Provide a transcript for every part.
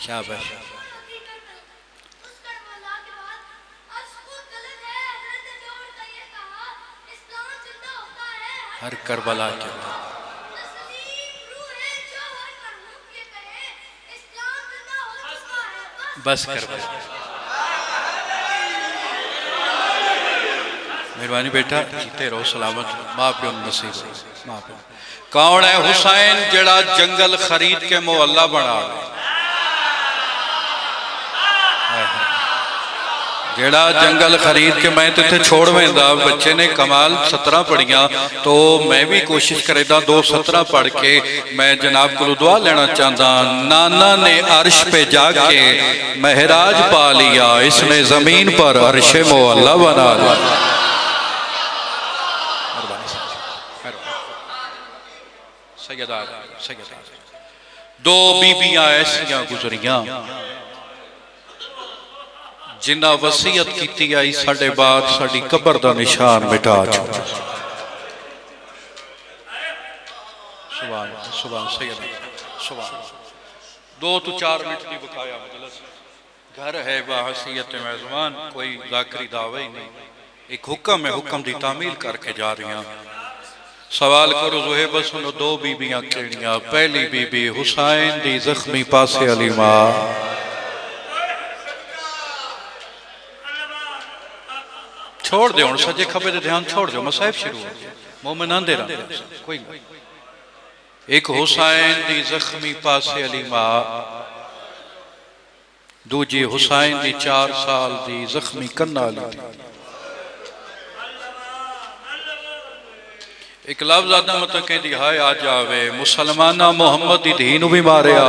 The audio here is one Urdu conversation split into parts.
شاباش. ہر کربلا کے بس کربلا. مہربانی بیٹا جیتے رہو سلامت. ماں پیو نصیب ماں پیو. کون ہے حسین جڑا جنگل خرید کے محلہ بنا جیڑا جنگل خرید کے میں تیتھے چھوڑ میں دا. بچے نے کمال 17 پڑھیاں تو میں بھی کوشش کرے دا 2 17 پڑھ کے میں جناب کو دعا لینا چاہتا. نانا نے عرش پہ جا کے مہراج پا لیا, اس نے زمین پر عرش معلیٰ بنا لیا. سیدہ 2 بیبیاں ایسیاں گزریاں جنہ وصیت کیتی آئی ساڑھے بعد ساڑھی قبر دا نشان مٹا چھوڑا. سبحان سبحان سیدہ سبحان. 2 تو 4 منٹ نہیں بکایا مجلس. گھر ہے بحثیت میزبان, کوئی ذاکری دعوی نہیں. ایک حکم ہے, حکم دی تعمیل کر کے جا رہی ہیں. سوال کرو زہیبہ سنو 2 بیبیاں کیڑیاں. پہلی بی بی حسین دی زخمی پاسے علی ماں. چھوڑ دے, سجے کھبے دے دھیان چھوڑ دے, مسائب شروع ہو مومنان دے رہا کوئی نہیں. ایک حسین دی زخمی پاسے علی ماں, دوجی حسین دی 4 سال دی زخمی کنہ علی دی. ایک لفظ آدھا مطلب کہیں دی ہائے آ جاوے مسلمانہ محمد دی دینو بھی ماریا,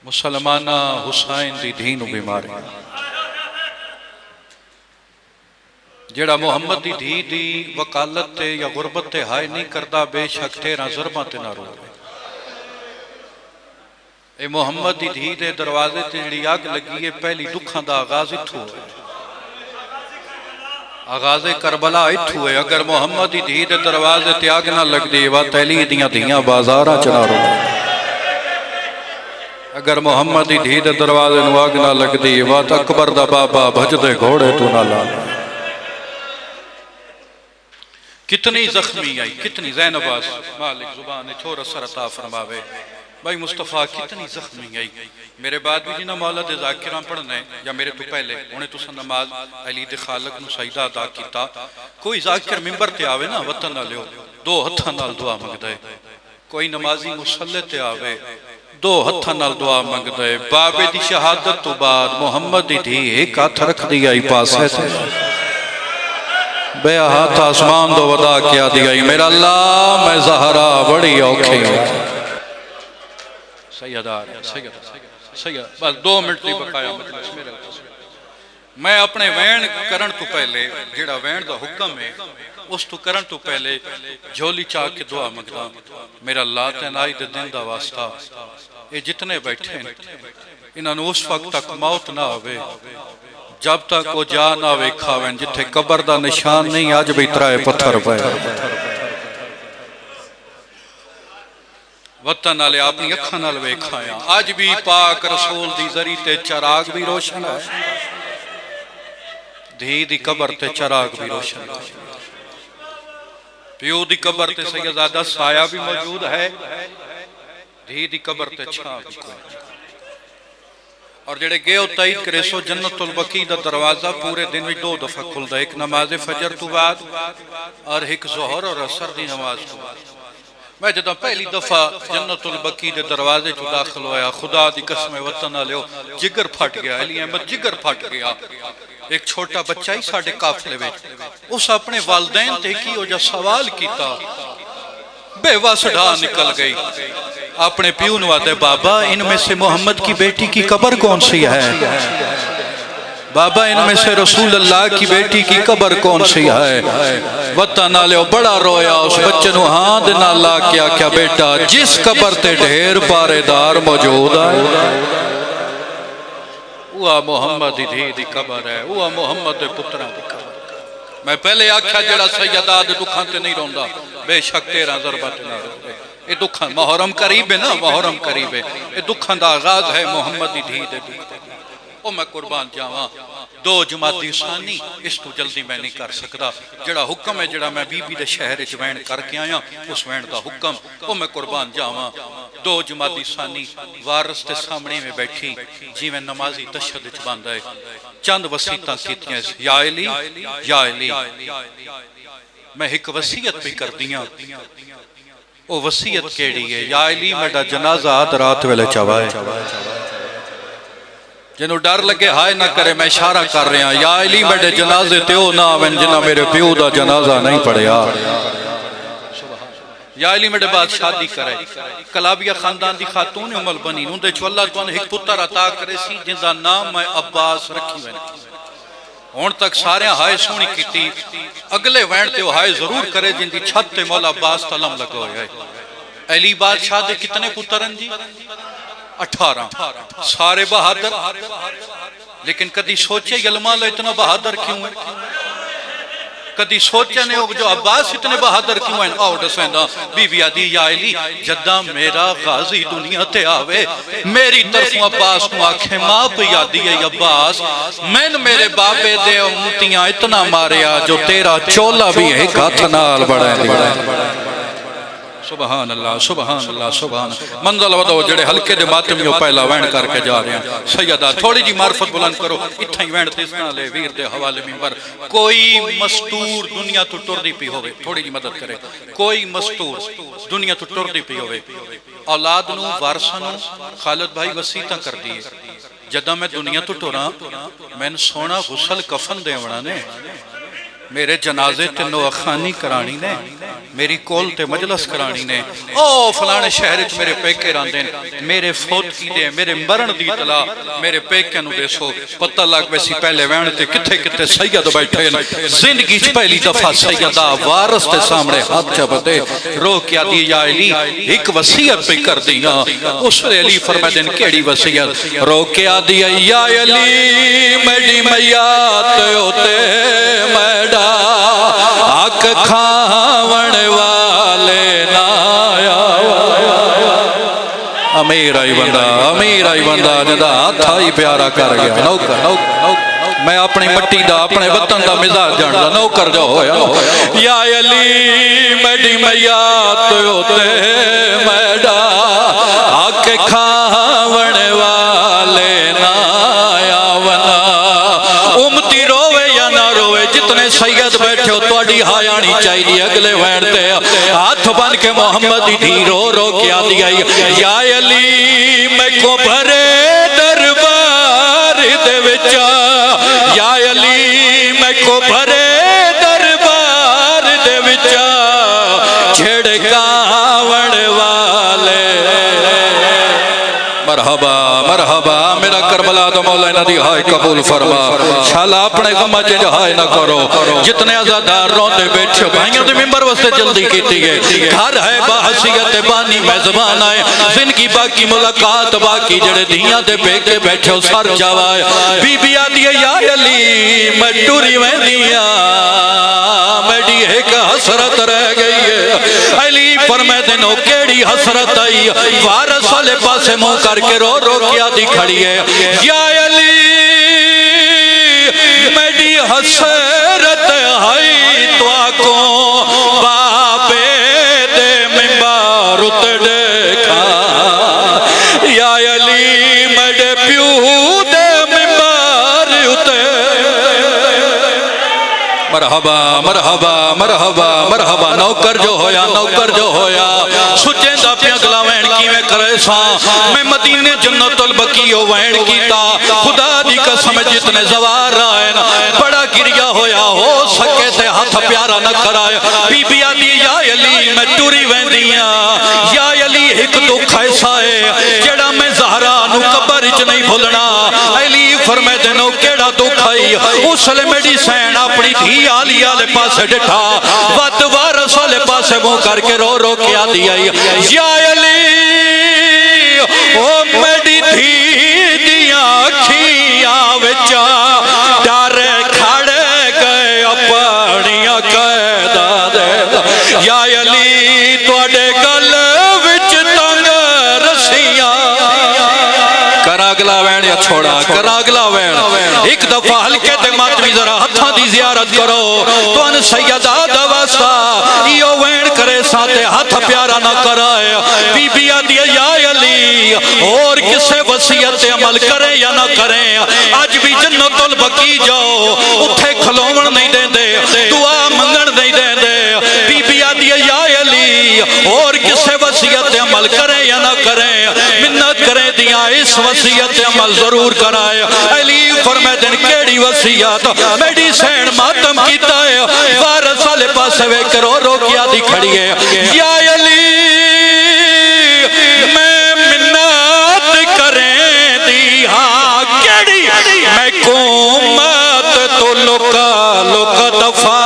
مسلمانہ حسین دی دینو بھی ماریا. جیڑا محمد دی دھی دی وکالت تے یا غربت تے ہائے نہیں کردہ بے شک تیرہ ضربہ تے نہ رو. اے محمد دی دھی دے دروازے تے جڑی آگ لگی ہے پہلی دکھاں دا آغاز اتھو ہے, آغاز کربلا اتھو ہے. اگر محمد دی دھی دے دروازے تے آگ نہ لگ دی وہ تیلی دیاں دیاں بازارہ چنا رو. اگر محمد دی دھی دے دروازے نو آگ نہ لگ دی وہ اکبر دا بابا بھج دے گھوڑے تو نہ لانا. کتنی زخمی آئی, کتنی زینب آس مالک زبان چھوڑ اثر عطا فرماوے. بھائی مصطفیٰ کتنی زخمی آئی. میرے بعد بھی جنہ مولا دے ذاکران پڑھنے یا میرے تو پہلے انہیں تو سن نماز علی دے خالق نو سجدہ ادا کیتا. کوئی ذاکر ممبر تے آوے نا وطن نہ لیو 2 ہتھاں نال دعا منگ دے. کوئی نمازی مصلی تے آوے 2 ہتھاں نال دعا منگ دے. بابے دی شہادت تو بعد محمد دی دھی ایک ہاتھ رکھ دیا ہی پاسے تھے, بے ہاتھ آسمان دو ودا کیا دیا ہی میرا اللہ میں زہرا بڑی اوکھی ہوں. سیدہ سیدہ بس 2 منٹ نہیں بقایا مجلس میرے میں اپنے وین کرن تو پہلے جیڑا وین دا حکم ہے اس تو کرن تو پہلے جھولی چاہ کے دعا مگدا. میرا اللہ تینائی دے دن دا واسطہ یہ جتنے بیٹھے انہوں نے اس وقت تک موت نہ ہوئے جب تک وہ جا نہ ویکھاویں جتھے قبر دا نشان نہیں آج بھی ترائے پتھر پہ وطن آلے اپنی اکھاں نال ویکھایا. آج بھی پاک رسول دی ذریعے تے چراغ بھی روشن ہے, دھی دی قبر تے چراغ بھی روشن ہے. پیو دی قبر تے سیدزادہ سایہ بھی موجود ہے, دھی دی قبر تے چھاں بھی کوئی. اور جڑے گئے تائید کرے سو جنت البقیع دا دروازہ پورے دن میں 2 دفعہ کھل دا, ایک نماز فجر تو بعد اور ایک ظہر اور عصر دی نماز تو بعد. میں جدہ پہلی دفعہ جنت البقیع دے دروازے جو داخل ہویا خدا دی قسم وطن آلیو جگر پھٹ گیا, علی احمد جگر پھٹ گیا. ایک چھوٹا بچہ ہی ساڑھے قافلے بیٹھ اس اپنے والدین تے کی ہو جا سوال کیتا, بے واسڑھا نکل گئی. اپنے پیون وعدے بابا ان میں سے محمد کی بیٹی کی قبر کون سی ہے, بابا ان میں سے رسول اللہ کی بیٹی کی قبر کون سی ہے. وطن آلے بڑا رویا, اس بچے نو ہاں دے نہ لا کیا بیٹا جس قبر تے ڈھیر پارے دار موجود ہے وہ محمد دی دی قبر ہے، وہ محمد دے پتراں دی قبر۔ میں پہلے آکھیا جڑا سیدہ دے دکھاں تے نہیں روندا بے شک 13 ضربت نہ روے۔ یہ دکھاں محرم قریب ہے نا، محرم قریب ہے، یہ دکھاں دا آغاز ہے محمد دی دھی دے دکھ۔ او میں قربان جاواں 2 جمادی ثانی اس تو جلدی میں نہیں کر سکتا، جڑا حکم ہے جڑا میں بی بی دے شہر وچ وین کر کے آیا اس وین دا حکم، او میں قربان جاواں 2 جمادی ثانی وارث تے سامنے میں بیٹھی جی میں نمازی تشہد وچ باندا ہے، چند وصیتاں کیتیاں، یا علی یا علی، میں ایک وصیت پہ کر دیاں، او وصیت کیڑی ہے؟ یا علی میڈا جنازہ آدھ رات ویلے چوائے، جنہوں ڈر لگے ہائے نہ کرے میں اشارہ کر رہا ہوں، یا علی میرے جنازے تے او نہ آویں جنہ میرے پیو دا جنازہ نہیں پڑھیا، یا علی میرے بعد شادی کرے۔ کلابیہ خاندان دی خاتون عمل بنی نوں دے چو اللہ تو ایک پتر عطا کرے سی جن دا نام میں عباس رکھی میں ہون تک سارے ہائے سونی کیتی، اگلے وین تے وہ ہائے ضرور کرے جن دی چھت تے مولا عباس تلم لگو ہے۔ علی بادشاہ دے کتنے پترن جی؟ 18، سارے بہادر، لیکن کدی سوچے یلمال اتنا بہادر کیوں ہے؟ کدی سوچے نے جو عباس اتنے بہادر کیوں ہیں؟ آؤ دسیندہ بی بی آدھی یا علی جدہ میرا غازی دنیا تے آوے میری طرفوں عباس کو آنکھیں ماں پہ یادی ہے عباس میں میرے بابے دے امتیاں اتنا ماریا جو تیرا چولا بھی ایک ہاتھ نال بڑھائیں دی۔ سبحان اللہ سبحان اللہ سبحان اللہ۔ منزل ودو جڑے ہلکے دے ماتمیوں پہلا وین کر کے جا رہے ہیں، سیدہ تھوڑی جی معرفت بلند کرو، اتھا ہی وین تیسنا لے ویر دے حوالے ممبر۔ کوئی مستور دنیا تو ٹر دی پی ہوئے، تھوڑی جی مدد کرے، کوئی مستور دنیا تو ٹر دی پی ہوئے، اولاد نو وارثاں نو خالد بھائی وسیعتاں کر دیئے، جدہ میں دنیا تو ٹراں میں سونا غسل کفن دے وڑا نے، میرے جنازے تے نوخانی کرانی نے، میری کول تے مجلس کرانی نے، او فلانے شہر چ میرے پیکے راندے میرے فوت کی دے میرے مرن دی اطلاع میرے پیکے نو دے سو پتہ لگ ویسی پہلے وین تے کتھے کتھے سید بیٹھے زندگی چ پہلی دفعہ سیدہ وارث تے سامنے ہاتھ چبتے رو کیا دی یا علی ایک وصیت پہ کر دیا۔ اس نے علی فرمائے دن کیڑی وصیت؟ رو کیا دی یا علی میری میات ہوتے میڈا آک کھاون والے نایا، امیر آئی بندہ جدا تھائی پیارا کر گیا، نوکر میں اپنی مٹی دا اپنے وطن دا مزاج جاندا نوکر جو ہویا یا علی میڈی میات ہوتے میڈا آک کھاون والے نایا ونا، امتی روے یا نہ روے جتنے سید بیٹھے ہو توڑی ہایانی چاہیے اگلے وین تے ہاتھ بن کے محمد دی رو رو کیا دیا یا علی میں کو بھرے دربار دے وچا، یا علی میں کو بھرے دربار دے وچا چھڑکاون والے، مرحبا مرحبا میرا کربلا تو مولا نہ دی ہائے قبول فرما، شالا اپنے غمہ جہائے نہ کرو، جتنے عزادار روندے بیٹھے بھائیوں دے ممبر وستے جلدی کیتی ہے، گھر ہے باحثیت بانی میزبان آئے زندگی باقی ملاقات باقی جڑے دھیاں دے پیکے بیٹھے ہو سر جوائے، بی بی آدھی ہے یا علی میں ٹوری میں دیا میڈی ایک حسرت رہ گئی ہے، علی فرمائے دنوں کیڑی حسرت آئی، وارث والے پاسے منہ کر کے رو رو کیا دی کھڑی ہے یا علی میری حسرت ہے تو آکوں بابے دے ممبر ات دیکھا، یا علی میرے پیو دے ممبر ات، مرحبا مرحبا مرحبا مرحبا نوکر جو ہویا سچیں دا پیا گلا وین کی میں کرے ساں میں مدینے جنت البقیع وین کیتا، خدا دی قسم جتنے زوار آئے نا بڑا گریا ہویا ہو سکے تے ہاتھ پیارا نہ کرائے، بی بی آدھی یا علی میں ٹوری وین دیاں، یا علی ایک دکھ ایسا ہے جڑا میں زہرا نو قبر اچ نہیں بھولنا، علی فرمائے دنوں کیڑا دکھ آئی، اس لئے میری سین اپنی دھی آلی آلے پاسے ڈٹھا ود وارث والے پاسے منہ کر کے رو رو کیا دیا یا علی او میری دھی دیاں کھیا یا چھوڑا کر اگلا وین ایک دفعہ ہلکے تے ماتمی ذرا ہتھاں دی زیارت کرو تو ان سیدہ دا واسطہ ایو وین کرے ساتے ہاتھ پیارا نہ کرائے بی بی آدھی یا علی اور کسے وصیت عمل کریں یا نہ کریں آج بھی جنت البقیع جاؤ اتھے کھلومن نہیں دیں دے دعا منگن نہیں دیں دے بی بی آدھی یا علی اور کسے وصیت عمل کریں یا نہ کریں منت کریں دیا اس وصیت عمل ضرور کرائے علی فرمائے دن کیڑی وصیت میڈی سین ماتم کیتا ہے وارث والے پاس وے کرو رو کیا دی کھڑی ہے یا علی میں منت کریں دی ہاں کیڑی میں قومت تو لکا دفع